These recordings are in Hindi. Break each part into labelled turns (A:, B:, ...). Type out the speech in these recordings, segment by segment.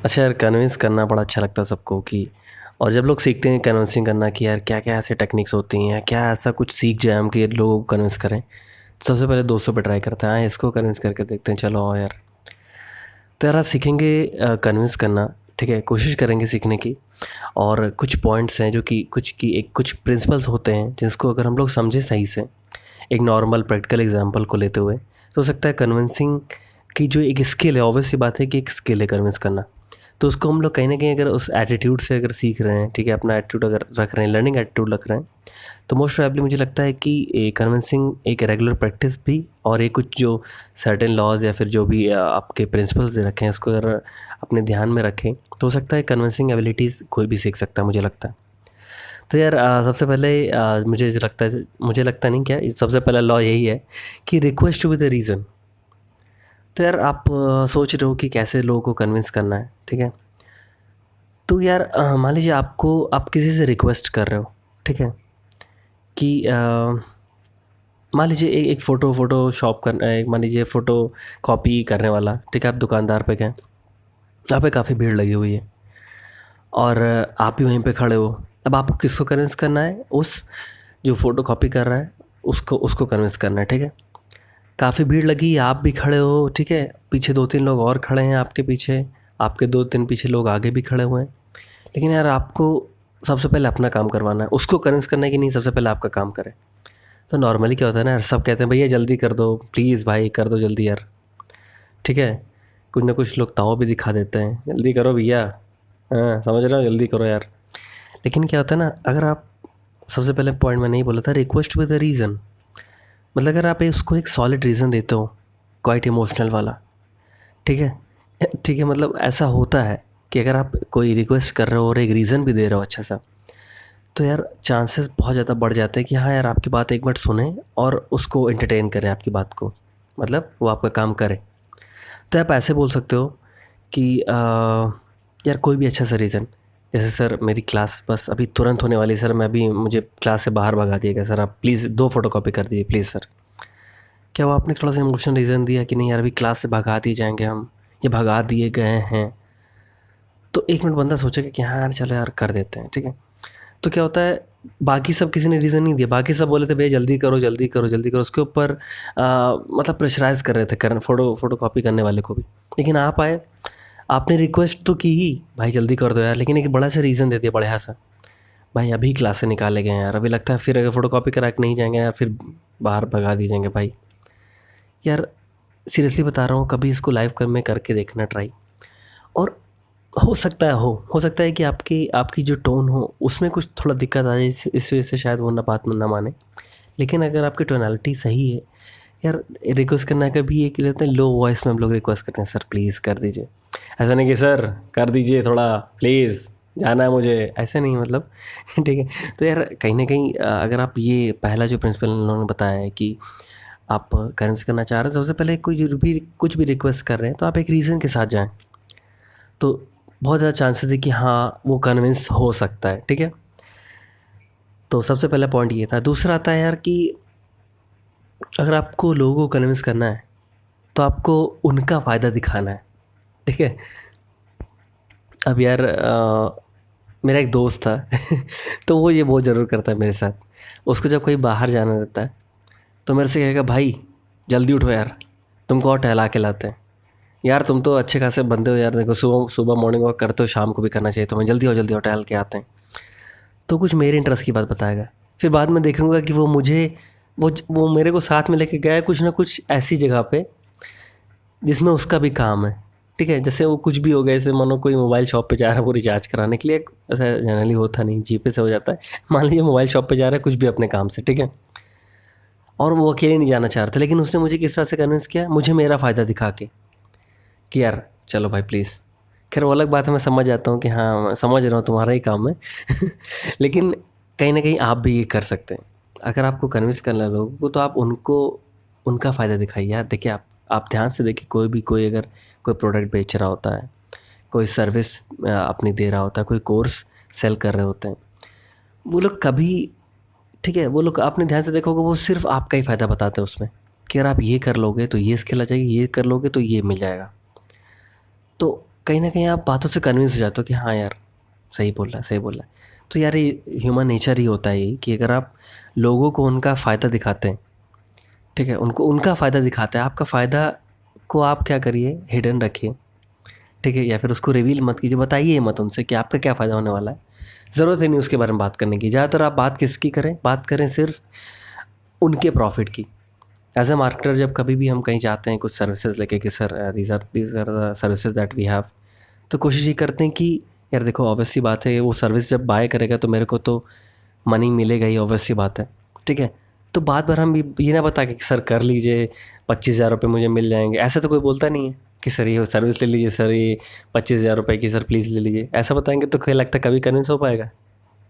A: अच्छा यार, कन्विंस करना बड़ा अच्छा लगता है सबको कि और जब लोग सीखते हैं कन्विंसिंग करना कि यार क्या क्या ऐसे टेक्निक्स होती हैं, क्या ऐसा कुछ सीख जाए हम कि लोगों को कन्विंस करें, तो सबसे पहले दोस्तों पे ट्राई करते हैं, हाँ इसको कन्विंस करके देखते हैं, चलो आओ यार। तो यार आज सीखेंगे कन्विंस करना। ठीक है, कोशिश करेंगे सीखने की। और कुछ पॉइंट्स हैं जो कि कुछ प्रिंसिपल्स होते हैं जिसको अगर हम लोग समझें सही से, एक नॉर्मल प्रैक्टिकल एग्जांपल को लेते हुए, तो हो सकता है कन्विंसिंग की जो एक स्किल है, ऑब्वियस सी बात है कि एक स्किल है कन्विंस करना। तो उसको हम लोग कहीं न कहीं अगर उस एटीट्यूड से अगर सीख रहे हैं, ठीक है, अपना एटीट्यूड अगर रख रहे हैं, लर्निंग एटीट्यूड रख रहे हैं, तो मोस्ट प्रोबेबली मुझे लगता है कि कन्विंसिंग एक रेगुलर प्रैक्टिस भी और एक कुछ जो सर्टेन लॉज या फिर जो भी आपके प्रिंसिपल्स दे रखे हैं उसको अगर अपने ध्यान में रखें, तो हो सकता है कन्विंसिंग एबिलिटीज़ कोई भी सीख सकता है, मुझे लगता है। तो यार सबसे पहले मुझे लगता नहीं, क्या सबसे पहला लॉ यही है कि रिक्वेस्ट विद अ रीज़न। तो यार आप सोच रहे हो कि कैसे लोगों को कन्विंस करना है, ठीक है। तो यार मान लीजिए आप किसी से रिक्वेस्ट कर रहे हो, ठीक है, कि मान लीजिए एक फ़ोटो शॉप करना है, मान लीजिए फ़ोटो कॉपी करने वाला, ठीक है, आप दुकानदार पे गए, यहाँ पे काफ़ी भीड़ लगी हुई है और आप भी वहीं पे खड़े हो। अब आपको किसको कन्विंस करना है? उस जो फ़ोटो कॉपी कर रहा है उसको उसको कन्विंस करना है, ठीक है। काफ़ी भीड़ लगी, आप भी खड़े हो, ठीक है, पीछे 2-3 लोग और खड़े हैं आपके पीछे, आपके 2-3 पीछे लोग आगे भी खड़े हुए हैं। लेकिन यार आपको सबसे पहले अपना काम करवाना है, उसको कन्विंस करना है कि नहीं सबसे पहले आपका काम करे। तो नॉर्मली क्या होता है ना यार, सब कहते हैं भैया जल्दी कर दो, प्लीज़ भाई कर दो जल्दी यार, ठीक है। कुछ ना कुछ लोग ताव भी दिखा देते हैं, जल्दी करो भैया, हाँ समझ रहे हो, जल्दी करो यार। लेकिन क्या होता है ना, अगर आप सबसे पहले पॉइंट में नहीं बोला था, रिक्वेस्ट विद अ रीज़न, मतलब अगर आप उसको एक सॉलिड रीज़न देते हो, क्वाइट इमोशनल वाला, ठीक है, ठीक है, मतलब ऐसा होता है कि अगर आप कोई रिक्वेस्ट कर रहे हो और एक रीज़न भी दे रहे हो अच्छा सा, तो यार चांसेस बहुत ज़्यादा बढ़ जाते हैं कि हाँ यार आपकी बात एक बार सुने और उसको एंटरटेन करें आपकी बात को, मतलब वो आपका काम करे। तो आप ऐसे बोल सकते हो कि यार कोई भी अच्छा सा रीज़न, जैसे सर मेरी क्लास बस अभी तुरंत होने वाली है सर, मैं अभी मुझे क्लास से बाहर भगा दिएगा सर, आप प्लीज़ 2 फ़ोटोकॉपी कर दीजिए प्लीज़ सर। क्या वो आपने थोड़ा सा इमोशनल रीज़न दिया कि नहीं यार अभी क्लास से भगा दिए जाएंगे हम, या भगा दिए गए हैं, तो 1 मिनट बंदा सोचेगा कि हाँ यार चलो यार कर देते हैं, ठीक है। तो क्या होता है, बाकी सब किसी ने रीज़न नहीं दिया, बाकी सब बोले थे भैया जल्दी करो जल्दी करो जल्दी करो, उसके ऊपर मतलब प्रेशराइज़ कर रहे थे फ़ोटो कॉपी करने वाले को भी। लेकिन आप आए, आपने रिक्वेस्ट तो की ही भाई जल्दी कर दो यार, लेकिन एक बड़ा सा रीज़न दे दिया बढ़िया सा, भाई अभी क्लास से निकाले गए हैं यार, अभी लगता है फिर अगर फ़ोटो कॉपी करा के नहीं जाएंगे यार फिर बाहर भगा दिए जाएंगे भाई। यार सीरियसली बता रहा हूँ, कभी इसको लाइव में करके देखना ट्राई। और हो सकता है कि आपकी आपकी जो टोन हो उसमें कुछ थोड़ा दिक्कत आ जाए, इस वजह से शायद वो ना बात ना माने। लेकिन अगर आपकी टोनैलिटी सही है, यार रिक्वेस्ट करना का भी एक रहता है, लो वॉइस में हम लोग रिक्वेस्ट करते हैं, सर प्लीज़ कर दीजिए, ऐसा नहीं कि सर कर दीजिए थोड़ा प्लीज़, जाना है मुझे, ऐसा नहीं मतलब ठीक है। तो यार कहीं ना कहीं अगर आप ये पहला जो प्रिंसिपल उन्होंने बताया है कि आप करेंस करना चाह रहे हैं, सबसे पहले कोई जो भी कुछ भी रिक्वेस्ट कर रहे हैं तो आप एक रीज़न के साथ जाएं, तो बहुत ज़्यादा चांसेस है कि हाँ वो कन्विंस हो सकता है, ठीक है। तो सबसे पहला पॉइंट ये था। दूसरा आता है यार कि अगर आपको लोगों को कन्विंस करना है तो आपको उनका फ़ायदा दिखाना है, ठीक है। अब यार मेरा एक दोस्त था तो वो ये बहुत ज़रूर करता है मेरे साथ। उसको जब कहीं बाहर जाना रहता है तो मेरे से कहेगा भाई जल्दी उठो यार, तुमको और टहला के लाते हैं, यार तुम तो अच्छे खासे बंदे हो यार, देखो सुबह सुबह मॉर्निंग वॉक करते हो, शाम को भी करना चाहिए तुम्हें, जल्दी हो टहल के आते हैं। तो कुछ मेरे इंटरेस्ट की बात बताएगा, फिर बाद में देखूंगा कि वो मुझे वो मेरे को साथ में लेके गया है कुछ ना कुछ ऐसी जगह पे जिसमें उसका भी काम है, ठीक है। जैसे वो कुछ भी हो गया, जैसे मानो कोई मोबाइल शॉप पे जा रहा है वो रिचार्ज कराने के लिए, ऐसा जनरली होता नहीं, जीपे से हो जाता है। मान लीजिए मोबाइल शॉप पे जा रहा है कुछ भी अपने काम से, ठीक है, और वो अकेले नहीं जाना चाह रहा था, लेकिन उसने मुझे किस तरह से कन्विंस किया, मुझे मेरा फ़ायदा दिखा के कि यार चलो भाई प्लीज़। खैर वो अलग बात है, मैं समझ जाता हूँ कि हाँ मैं समझ रहा हूँ तुम्हारा ही काम है लेकिन कहीं ना कहीं आप भी ये कर सकते हैं। अगर आपको कन्विंस करना है लोगों को, तो आप उनको उनका फ़ायदा दिखाइए यार। देखिए आप ध्यान से देखिए, कोई अगर कोई प्रोडक्ट बेच रहा होता है, कोई सर्विस अपनी दे रहा होता है, कोई कोर्स सेल कर रहे होते हैं, वो लोग कभी, ठीक है, वो लोग आपने ध्यान से देखोगे वो सिर्फ आपका ही फ़ायदा बताते हैं उसमें, कि अगर आप ये कर लोगे तो ये स्किल आ जाएगी, ये कर लोगे तो ये मिल जाएगा। तो कहीं ना कहीं आप बातों से कन्विंस हो जाते हो कि हाँ यार सही बोल रहा है, सही बोल रहा है। तो यार ये ह्यूमन नेचर ही होता है ये, कि अगर आप लोगों को उनका फ़ायदा दिखाते हैं, ठीक है, उनको उनका फ़ायदा दिखाता है, आपका फ़ायदा को आप क्या करिए, हिडन रखिए, ठीक है, या फिर उसको रिवील मत कीजिए, बताइए मत उनसे कि आपका क्या फ़ायदा होने वाला है। ज़रूरत ही नहीं उसके बारे में बात करने की। ज़्यादातर आप बात किसकी करें, बात करें सिर्फ उनके प्रॉफिट की। एज ए मार्केटर जब कभी भी हम कहीं जाते हैं कुछ सर्विसेज लेके कि sir these are services that we have, तो कोशिश ये करते हैं कि यार देखो ऑब्वियस सी बात है, वो सर्विस जब बाय करेगा तो मेरे को तो मनी मिलेगा ही, ऑब्वियस सी बात है, ठीक है। तो बात बार हम ये ना बता के कि सर कर लीजिए, 25,000 रुपये मुझे मिल जाएंगे, ऐसा तो कोई बोलता नहीं है कि सर ये सर्विस ले लीजिए, सर ये 25,000 रुपये की, सर प्लीज़ ले लीजिए। ऐसा बताएंगे तो क्या लगता है कभी कन्विंस हो पाएगा?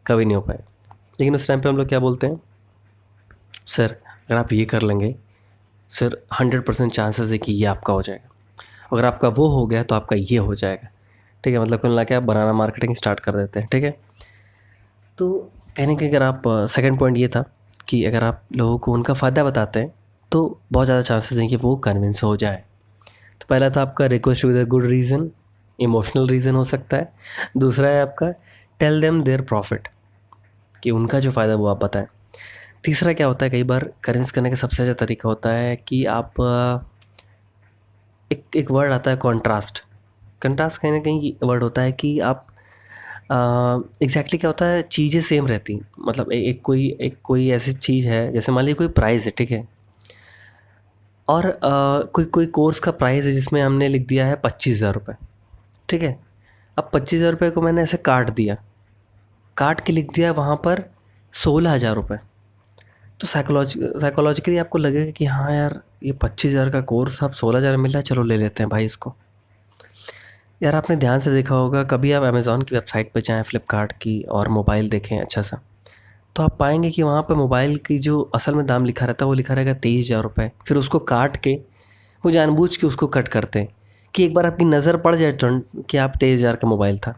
A: कभी नहीं हो पाएगा। लेकिन उस टाइम पे हम लोग क्या बोलते हैं, सर अगर आप ये कर लेंगे, सर 100% चांसेस है कि ये आपका हो जाएगा, अगर आपका वो हो गया तो आपका ये हो जाएगा, ठीक है। मतलब कुल मिला के आप बनाना मार्केटिंग स्टार्ट कर देते हैं, ठीक है। तो कहने के अगर आप सेकंड पॉइंट ये था कि अगर आप लोगों को उनका फ़ायदा बताते हैं तो बहुत ज़्यादा चांसेस हैं कि वो कन्विंस हो जाए। तो पहला था आपका request with a good reason, emotional reason हो सकता है। दूसरा है आपका टेल देम देयर प्रॉफिट, कि उनका जो फ़ायदा वो आप बताएं। तीसरा क्या होता है, कई बार कन्विंस करने का सबसे अच्छा तरीका होता है कि आप एक वर्ड आता है कॉन्ट्रास्ट। कंट्रास्ट कहीं ना कहीं वर्ड होता है कि आप एग्जैक्टली क्या होता है, चीज़ें सेम रहती, मतलब एक कोई ऐसी चीज़ है, जैसे मान लीजिए कोई प्राइस है, ठीक है, और कोई कोई कोर्स का प्राइस है जिसमें हमने लिख दिया है 25,000 रुपये, ठीक है। अब 25,000 रुपये को मैंने ऐसे काट दिया, काट के लिख दिया वहाँ पर 16,000 रुपये। तो साइकोलॉजिकली आपको लगेगा कि हाँ यार ये 25,000 का कोर्स अब 16,000 मिल रहा है, चलो ले लेते हैं भाई इसको। यार आपने ध्यान से देखा होगा, कभी आप अमेज़ॉन की वेबसाइट पे जाएँ, फ्लिपकार्ट की, और मोबाइल देखें अच्छा सा, तो आप पाएंगे कि वहाँ पे मोबाइल की जो असल में दाम लिखा रहता है वो लिखा रहेगा 23,000 रुपये। फिर उसको काट के वो जानबूझ के उसको कट करते हैं कि एक बार आपकी नज़र पड़ जाए टर्न कि आप 23,000 का मोबाइल था।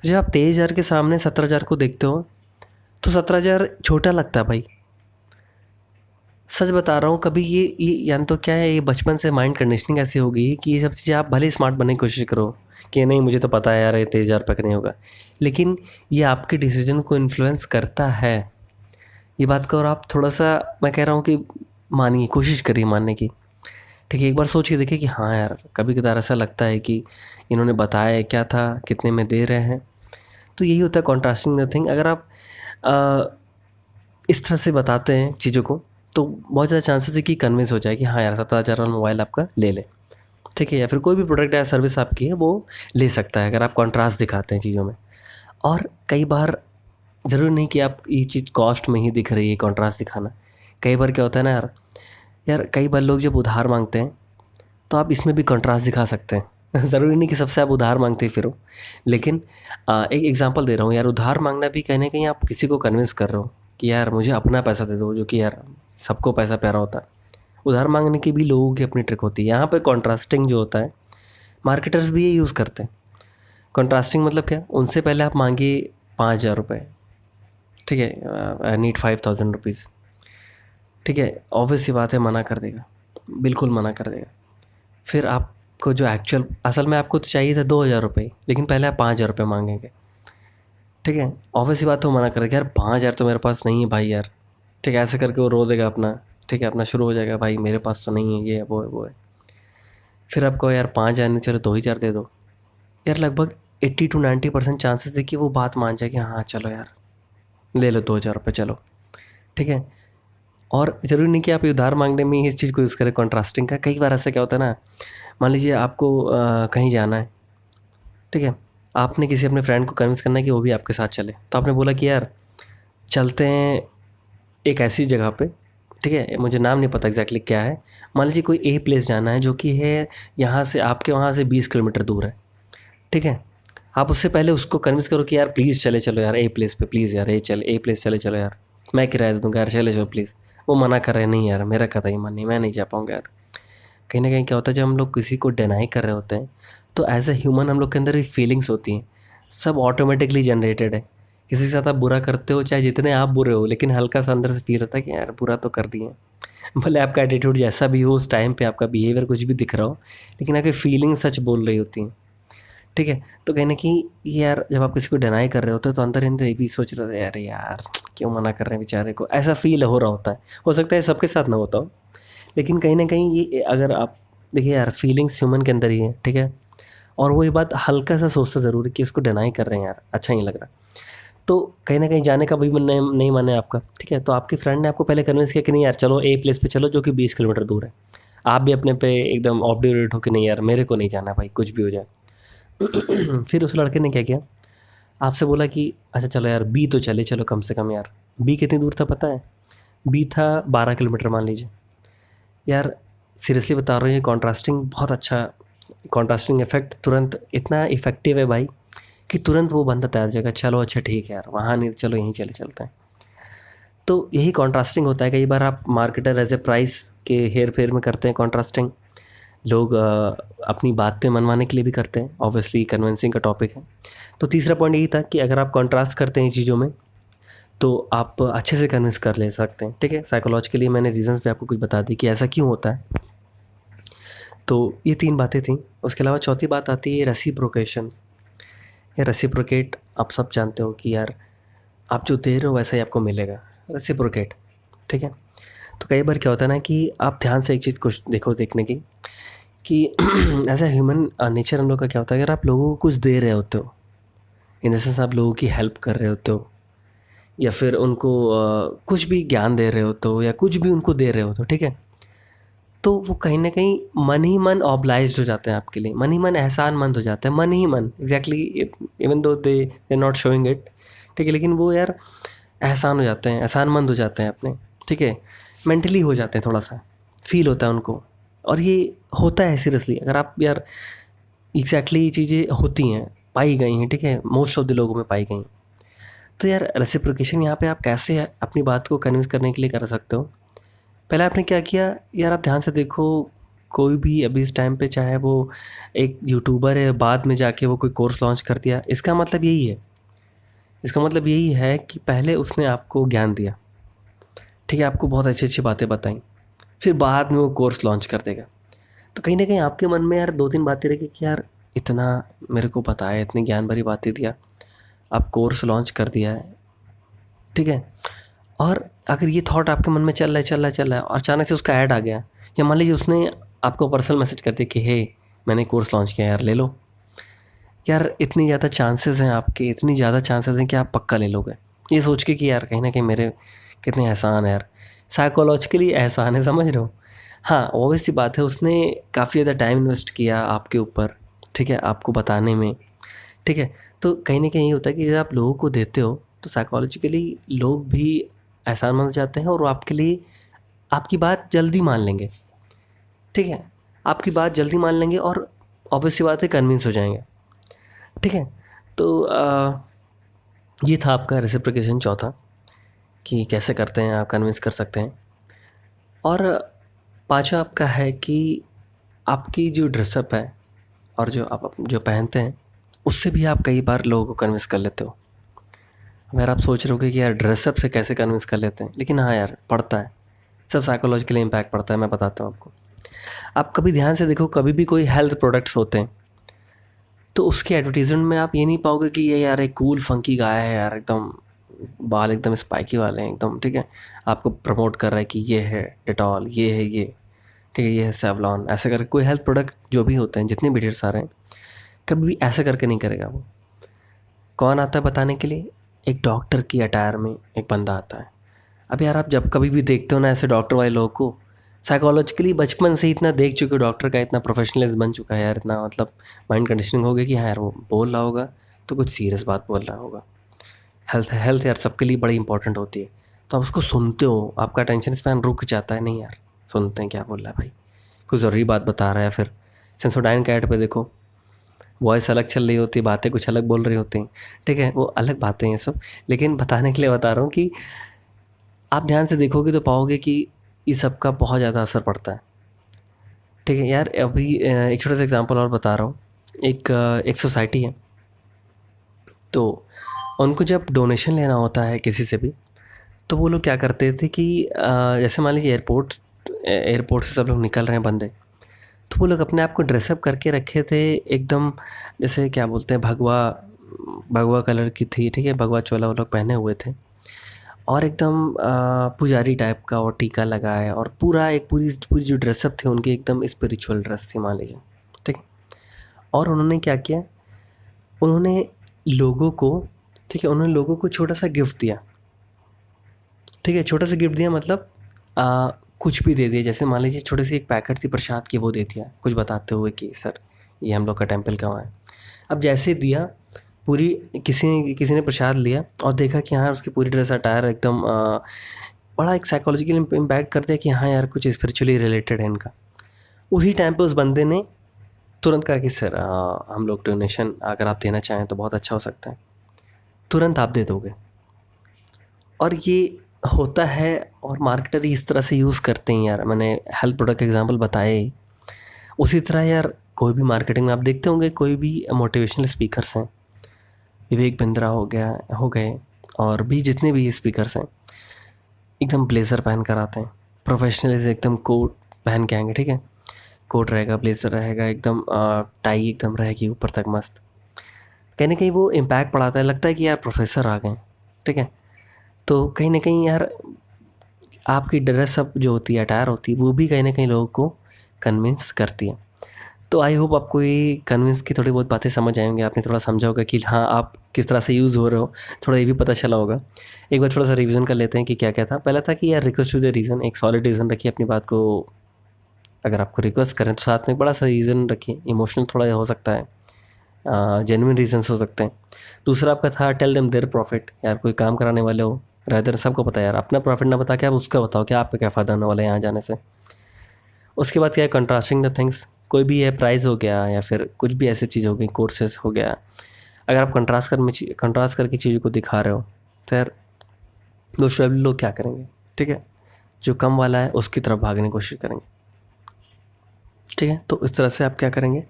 A: फिर जब आप 23,000 के सामने 17,000 को देखते हो तो 17,000 छोटा लगता है भाई। सच बता रहा हूँ, कभी ये यानी तो क्या है, ये बचपन से माइंड कंडीशनिंग ऐसी हो गई कि ये सब चीज़ें आप भले स्मार्ट बनने की कोशिश करो कि नहीं मुझे तो पता है यार ये 23,000 रुपये का नहीं होगा, लेकिन ये आपके डिसीजन को इन्फ्लुएंस करता है ये बात का। और आप थोड़ा सा, मैं कह रहा हूँ कि मानिए, कोशिश करिए मानने की, ठीक है। एक बार सोच के देखिए कि हाँ यार कभी कदार ऐसा लगता है कि इन्होंने बताया क्या था, कितने में दे रहे हैं। तो यही होता है कॉन्ट्रास्टिंग नथिंग। अगर आप इस तरह से बताते हैं चीज़ों को तो बहुत ज़्यादा चांसेस है कि कन्विंस हो जाए कि हाँ यार 17,000 वाला मोबाइल आपका ले ले, ठीक है, या फिर कोई भी प्रोडक्ट या सर्विस आपकी है वो ले सकता है अगर आप कॉन्ट्रास्ट दिखाते हैं चीज़ों में। और कई बार ज़रूरी नहीं कि आप ये चीज़ कॉस्ट में ही दिख रही है कॉन्ट्रास्ट दिखाना। कई बार क्या होता है ना यार, कई बार लोग जब उधार मांगते हैं तो आप इसमें भी कॉन्ट्रास्ट दिखा सकते हैं। ज़रूरी नहीं कि सबसे आप उधार मांगते ही फिरो, लेकिन एक एग्जांपल दे रहा हूँ यार, उधार मांगना भी कहीं ना कहीं आप किसी को कन्विंस कर रहे हो कि यार मुझे अपना पैसा दे दो, जो कि यार सबको पैसा प्यारा होता है। उधार मांगने की भी लोगों की अपनी ट्रिक होती है। यहाँ पर कॉन्ट्रास्टिंग जो होता है, मार्केटर्स भी ये यूज़ करते हैं। कॉन्ट्रास्टिंग मतलब क्या, उनसे पहले आप मांगिए 5,000 रुपये, ठीक है, आई नीड 5,000 रुपीज़, ठीक है, ऑब्वियस सी बात है मना कर देगा, बिल्कुल मना कर देगा। फिर आपको जो एक्चुअल असल में आपको तो चाहिए था 2,000 रुपये, लेकिन पहले आप 5,000 रुपये मांगेंगे, ठीक है, ऑब्वियस सी बात है वो मना करेगा, यार 5,000 तो मेरे पास नहीं है भाई यार, ठीक है, ऐसे करके वो रो देगा अपना, ठीक है, अपना शुरू हो जाएगा, भाई मेरे पास तो नहीं है, ये है वो है वो है। फिर आपको यार 5,000 नहीं, चलो 2,000 दे दो, यार लगभग 80 to 90% चांसेस है कि वो बात मान जाए कि हाँ चलो यार ले लो 2,000 रुपये, चलो, ठीक है। और ज़रूरी नहीं कि आप ये उधार मांगने में ही इस चीज़ को यूज़ करें कॉन्ट्रास्टिंग का। कई बार ऐसा क्या होता है ना, मान लीजिए आपको कहीं जाना है, ठीक है, आपने किसी अपने फ्रेंड को कन्विंस करना है कि वो भी आपके साथ चले, तो आपने बोला कि यार चलते हैं एक ऐसी जगह पे, ठीक है, मुझे नाम नहीं पता एग्जैक्टली क्या है, मान लीजिए कोई ए प्लेस जाना है जो कि है यहाँ से, आपके वहाँ से 20 किलोमीटर दूर है, ठीक है। आप उससे पहले उसको कन्विंस करो कि यार प्लीज़ चले चलो यार ए प्लेस पे, प्लीज़ यार ए प्लेस चले चलो यार, मैं किराया दे दूँगा यार, चले चलो प्लीज़। वो मना कर रहे हैं, नहीं यार मेरा कतई मन नहीं, मैं नहीं जा पाऊँगा यार। कहीं ना कहीं क्या होता है, जब हम लोग किसी को डिनाई कर रहे होते हैं तो एज ए ह्यूमन हम लोग के अंदर भी फीलिंग्स होती हैं, सब ऑटोमेटिकली जनरेटेड है। किसी के साथ आप बुरा करते हो, चाहे जितने आप बुरे हो, लेकिन हल्का सा अंदर से फील होता है कि यार बुरा तो कर दिए। भले आपका एटीट्यूड जैसा भी हो, उस टाइम पे आपका बिहेवियर कुछ भी दिख रहा हो, लेकिन आपकी फीलिंग सच बोल रही होती हैं, ठीक है। तो कहीं न कहीं ये यार जब आप किसी को डिनाई कर रहे होते हो तो अंदर ही अंदर ये भी सोच रहे थे, अरे यार क्यों मना कर रहे हैं बेचारे को, ऐसा फ़ील हो रहा होता है। हो सकता है सबके साथ ना होता हो, लेकिन कहीं न कहीं ये अगर आप देखिए यार, फीलिंग्स ह्यूमन के अंदर ही है, ठीक है? और वही बात हल्का-सा सोचना ज़रूर है कि इसको डिनाई कर रहे हैं यार, अच्छा नहीं लग रहा। तो कहीं न कहीं जाने का भी मन नहीं मन है आपका, ठीक है? तो आपके फ्रेंड ने आपको पहले कन्विंस किया कि नहीं यार चलो ए प्लेस पे चलो जो कि 20 किलोमीटर दूर है। आप भी अपने पे एकदम ऑब्डुरेट हो कि नहीं यार मेरे को नहीं जाना भाई, कुछ भी हो जाए। फिर उस लड़के ने क्या किया, आपसे बोला कि अच्छा चलो यार बी तो चले चलो कम से कम यार। बी कितनी दूर था पता है? बी था 12 किलोमीटर मान लीजिए। यार सीरियसली बता रहा हूँ, ये कॉन्ट्रास्टिंग बहुत अच्छा, कॉन्ट्रास्टिंग इफ़ेक्ट तुरंत इतना इफ़ेक्टिव है भाई कि तुरंत वो बंदा तैयार हो जाएगा, चलो अच्छा ठीक है यार वहाँ नहीं चलो यहीं चले चलते हैं। तो यही कॉन्ट्रास्टिंग होता है, कई बार आप मार्केटर एज ए प्राइस के हेर फेर में करते हैं कॉन्ट्रास्टिंग। लोग अपनी बातें मनवाने के लिए भी करते हैं, ऑब्वियसली कन्विंसिंग का टॉपिक है। तो तीसरा पॉइंट यही था कि अगर आप कॉन्ट्रास्ट करते हैं इन चीज़ों में तो आप अच्छे से कन्विंस कर ले सकते हैं, ठीक है। साइकोलॉजिकली मैंने रीजंस भी आपको कुछ बता दी कि ऐसा क्यों होता है। तो ये 3 बातें थीं। उसके अलावा चौथी बात आती है रेसिप्रोकेशन। ये रेसिप्रोकेट आप सब जानते हो कि यार आप जो दे रहे हो वैसा ही आपको मिलेगा, रेसिप्रोकेट, ठीक है। तो कई बार क्या होता है ना कि आप ध्यान से एक चीज़ को देखो देखने की कि एज ए ह्यूमन नेचर हम लोग का क्या होता है, अगर आप लोगों को कुछ दे रहे होते हो, इन द सेंस आप लोगों की हेल्प कर रहे होते हो या फिर उनको कुछ भी ज्ञान दे रहे होते हो या कुछ भी उनको दे रहे होते हो, ठीक है, तो वो कहीं न कहीं मन ही मन ऑब्लाइज्ड हो जाते हैं आपके लिए, मन ही मन एहसानमंद हो जाते हैं, मन ही मन exactly, even though they not showing it, ठीक है, लेकिन वो यार एहसान हो जाते हैं, एहसानमंद हो जाते हैं अपने, ठीक है, मेंटली हो जाते हैं, थोड़ा-सा फ़ील होता है उनको। और ये होता है सीरियसली, अगर आप यार एग्ज़ैक्टली ये चीज़ें होती हैं, पाई गई हैं, ठीक है, मोस्ट ऑफ द लोगों में पाई गई हैं। तो यार रेसिप्रोकेशन यहाँ पे आप कैसे अपनी बात को कन्विंस करने के लिए कर सकते हो? पहले आपने क्या किया, यार आप ध्यान से देखो, कोई भी अभी इस टाइम पे चाहे वो एक यूट्यूबर है, बाद में जाके वो कोई कोर्स लॉन्च कर दिया, इसका मतलब यही है, इसका मतलब यही है कि पहले उसने आपको ज्ञान दिया, ठीक है, आपको बहुत अच्छी अच्छी बातें बताई, फिर बाद में वो कोर्स लॉन्च कर देगा। तो कहीं ना कहीं आपके मन में यार 2-3 बातें रहेगी कि यार इतना मेरे को बताया, इतनी ज्ञान भरी बातें दिया, आप कोर्स लॉन्च कर दिया है, ठीक है। और अगर ये थॉट आपके मन में चल रहा है चल रहा है चल रहा है और अचानक से उसका ऐड आ गया, या मान लीजिए उसने आपको पर्सनल मैसेज कर दिया कि हे मैंने कोर्स लॉन्च किया यार ले लो, यार इतनी ज़्यादा चांसेस हैं आपके, इतनी ज़्यादा चांसेस हैं कि आप पक्का ले लोगे, ये सोच के कि यार कहीं ना कहीं मेरे कितने एहसान है यार, साइकोलॉजिकली एहसान है, समझ रहे हो। हाँ ऑब्वियस सी बात है, उसने काफ़ी ज़्यादा टाइम इन्वेस्ट किया आपके ऊपर, ठीक है, आपको बताने में, ठीक है। तो कहीं ना कहीं ये होता है कि जब आप लोगों को देते हो तो साइकोलॉजिकली लोग भी एहसान मान जाते हैं और वो आपके लिए आपकी बात जल्दी मान लेंगे, ठीक है, आपकी बात जल्दी मान लेंगे और ऑब्वियस सी बात है कन्विंस हो जाएंगे, ठीक है। तो ये था आपका रेसिप्रोकेशन चौथा, कि कैसे करते हैं आप कन्विंस कर सकते हैं। और पांचवा आपका है कि आपकी जो ड्रेसअप है और जो आप जो पहनते हैं उससे भी आप कई बार लोगों को कन्विंस कर लेते हो। अगर आप सोच रहे हो कि यार ड्रेसअप से कैसे कन्विंस कर लेते हैं, लेकिन हाँ यार पड़ता है, सब साइकोलॉजिकली इम्पैक्ट पड़ता है, मैं बताता हूँ आपको। आप कभी ध्यान से देखो, कभी भी कोई हेल्थ प्रोडक्ट्स होते हैं तो उसके एडवर्टीजमेंट में आप ये नहीं पाओगे कि ये यार एक कूल फंकी गाय है यार, एकदम बाल एकदम स्पाइकी वाले हैं एकदम, ठीक है, आपको प्रमोट कर रहा है कि ये है डेटॉल, ये है ये, ठीक है, ये है सेवलॉन, ऐसे करके कोई हेल्थ प्रोडक्ट जो भी होते हैं जितने भी ढेर सारे हैं, कभी भी ऐसे करके नहीं करेगा वो। कौन आता है बताने के लिए? एक डॉक्टर की अटायर में एक बंदा आता है। अब यार आप जब कभी भी देखते हो ना ऐसे डॉक्टर वाले लोगों को, साइकोलॉजिकली बचपन से ही इतना देख चुके हो, डॉक्टर का इतना प्रोफेशनलिज्म बन चुका है यार, इतना मतलब माइंड कंडीशनिंग हो गया कि हाँ यार वो बोल रहा होगा तो कुछ सीरियस बात बोल रहा होगा। हेल्थ हेल्थ यार सबके लिए बड़ी इंपॉर्टेंट होती है, तो आप उसको सुनते हो, आपका अटेंशन स्पैन रुक जाता है, नहीं यार सुनते हैं क्या बोल रहा है भाई, कोई ज़रूरी बात बता रहा है। फिर सेंसोडाइन का ऐड पे देखो, वॉइस अलग चल रही होती है, बातें कुछ अलग बोल रही होती हैं, ठीक है, वो अलग बातें हैं सब, लेकिन बताने के लिए बता रहा हूँ कि आप ध्यान से देखोगे तो पाओगे कि इस सब का बहुत ज़्यादा असर पड़ता है, ठीक है। यार अभी एक छोटा सा एग्जांपल और बता रहा हूँ। एक सोसाइटी है, तो उनको जब डोनेशन लेना होता है किसी से भी, तो वो लोग क्या करते थे कि जैसे मान लीजिए एयरपोर्ट से सब लोग निकल रहे हैं बंदे, तो तो वो लोग अपने आप को ड्रेसअप करके रखे थे एकदम, जैसे क्या बोलते हैं, भगवा भगवा कलर की थी, ठीक है, भगवा चोला वो लोग पहने हुए थे, और एकदम पुजारी टाइप का, और टीका लगाए, और पूरा एक पूरी पूरी जो ड्रेसअप थी उनकी एकदम स्पिरिचुअल ड्रेस थी मान लीजिए, ठीक है। और उन्होंने क्या किया, उन्होंने लोगों को, ठीक है, उन्होंने लोगों को छोटा सा गिफ्ट दिया, ठीक है, छोटा सा गिफ्ट दिया मतलब कुछ भी दे दिया, जैसे मान लीजिए छोटी सी एक पैकेट थी प्रसाद की, वो दे दिया कुछ बताते हुए कि सर ये हम लोग का टेम्पल कहाँ है। अब जैसे दिया, पूरी किसी ने प्रसाद लिया और देखा कि हाँ उसकी पूरी ड्रेस अटायर एकदम बड़ा एक साइकोलॉजिकल इम्पैक्ट कर दिया कि हाँ यार कुछ स्पिरिचुअली रिलेटेड है इनका। उसी टाइम पे उस बंदे ने तुरंत कहा कि सर हम लोग डोनेशन अगर आप देना चाहें तो बहुत अच्छा हो सकता है, तुरंत आप दे दोगे। और ये होता है, और मार्केटर इस तरह से यूज़ करते हैं यार, मैंने हेल्थ प्रोडक्ट एग्जांपल बताए ही। उसी तरह यार कोई भी मार्केटिंग में आप देखते होंगे, कोई भी मोटिवेशनल स्पीकर्स हैं, विवेक बिंद्रा हो गए, और भी जितने भी स्पीकर्स हैं, एकदम ब्लेज़र पहन कर आते हैं, प्रोफेशनली से एकदम कोट पहन के आएंगे, ठीक है, कोट रहेगा, ब्लेज़र रहेगा, एकदम टाई एकदम रहेगी ऊपर तक मस्त। कहीं ना कहीं वो इम्पैक्ट पड़ाता है, लगता है कि यार प्रोफेसर आ गए, ठीक है। तो कहीं ना कहीं यार आपकी ड्रेसअप जो होती है, अटायर होती है, वो भी कहीं ना कहीं लोगों को कन्विंस करती है। तो आई होप आपको ये कन्विंस की थोड़ी बहुत बातें समझ आएंगे, आपने थोड़ा समझा होगा कि हाँ आप किस तरह से यूज़ हो रहे हो, थोड़ा ये भी पता चला होगा। एक बार थोड़ा सा रिवीजन कर लेते हैं कि क्या क्या था। पहला था कि यार रिक्वेस्ट टू द रीज़न, एक सॉलिड रीज़न रखिए अपनी बात को, अगर आपको रिक्वेस्ट करें तो साथ में एक बड़ा सा रीज़न रखिए, इमोशनल थोड़ा हो सकता है, जेन्युइन रीजंस हो सकते हैं। दूसरा आपका था टेल देम देयर प्रॉफिट, यार कोई काम कराने वाले हो, रादर सबको पता है यार, अपना प्रॉफिट ना बता के आप उसका बताओ कि आपका क्या फ़ायदा होने वाला है यहाँ जाने से। उसके बाद क्या है, कंट्रास्टिंग द थिंग्स, कोई भी है प्राइस हो गया या फिर कुछ भी ऐसी चीज़ हो गई, कोर्सेज हो गया, अगर आप कंट्रास्ट करके चीज़ों को दिखा रहे हो तो यार मोस्ट प्रोबेबली लोग क्या करेंगे, ठीक है, जो कम वाला है उसकी तरफ भागने की कोशिश करेंगे, ठीक है। तो इस तरह से आप क्या करेंगे,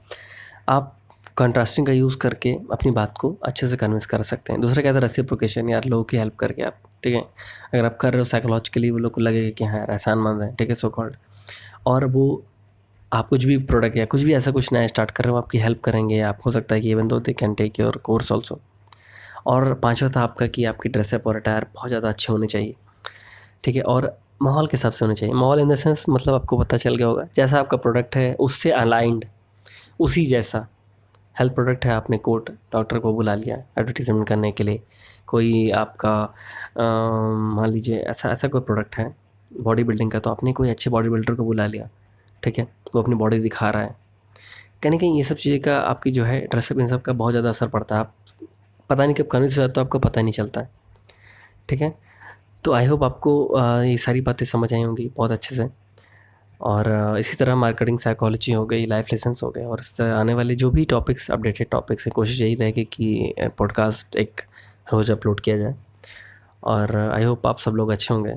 A: आप कंट्रास्टिंग का यूज़ करके अपनी बात को अच्छे से कन्विंस कर सकते हैं। दूसरा क्या था, रेसिप्रोकेशन, यार लोगों की हेल्प करके आप, ठीक है, अगर आप कर रहे हो साइकोलॉजिकली वो लोग को लगेगा कि हाँ यार एहसानमंद है, ठीक है, सो कॉल्ड, और वो आप कुछ भी प्रोडक्ट या कुछ भी ऐसा कुछ नया स्टार्ट कर रहे हो, आपकी हेल्प करेंगे, आप हो सकता है कि even though they can take your course also. और पाँचवा था आपका कि आपकी ड्रेसअप और अटायर बहुत ज़्यादा अच्छे होने चाहिए, ठीक है, और माहौल के हिसाब से होने चाहिए। माहौल इन द सेंस मतलब आपको पता चल गया होगा जैसा आपका प्रोडक्ट है उससे अलाइंड, उसी जैसा हेल्थ प्रोडक्ट है, आपने कोट डॉक्टर को बुला लिया एडवर्टीजमेंट करने के लिए, कोई आपका मान लीजिए ऐसा ऐसा कोई प्रोडक्ट है बॉडी बिल्डिंग का, तो आपने कोई अच्छे बॉडी बिल्डर को बुला लिया, ठीक है, वो अपनी बॉडी दिखा रहा है, कहीं ना कहीं ये सब चीज़ें का आपकी जो है ड्रेसअप इन सब का बहुत ज़्यादा असर पड़ता है। आप पता नहीं कब कन्विंस हो जाते हो, आपको पता नहीं चलता है, ठीक है। तो आई होप आपको ये सारी बातें समझ आई होंगी बहुत अच्छे से। और इसी तरह मार्केटिंग साइकोलॉजी हो गई, लाइफ लेसन्स हो गए, और इस तरह आने वाले जो भी टॉपिक्स, अपडेटेड टॉपिक्स हैं, कोशिश यही रहेगी कि पॉडकास्ट एक रोज़ अपलोड किया जाए। और आई होप आप सब लोग अच्छे होंगे।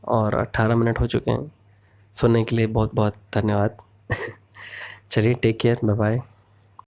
A: और 18 मिनट हो चुके हैं, सुनने के लिए बहुत बहुत धन्यवाद। चलिए, टेक केयर, बाय बाय।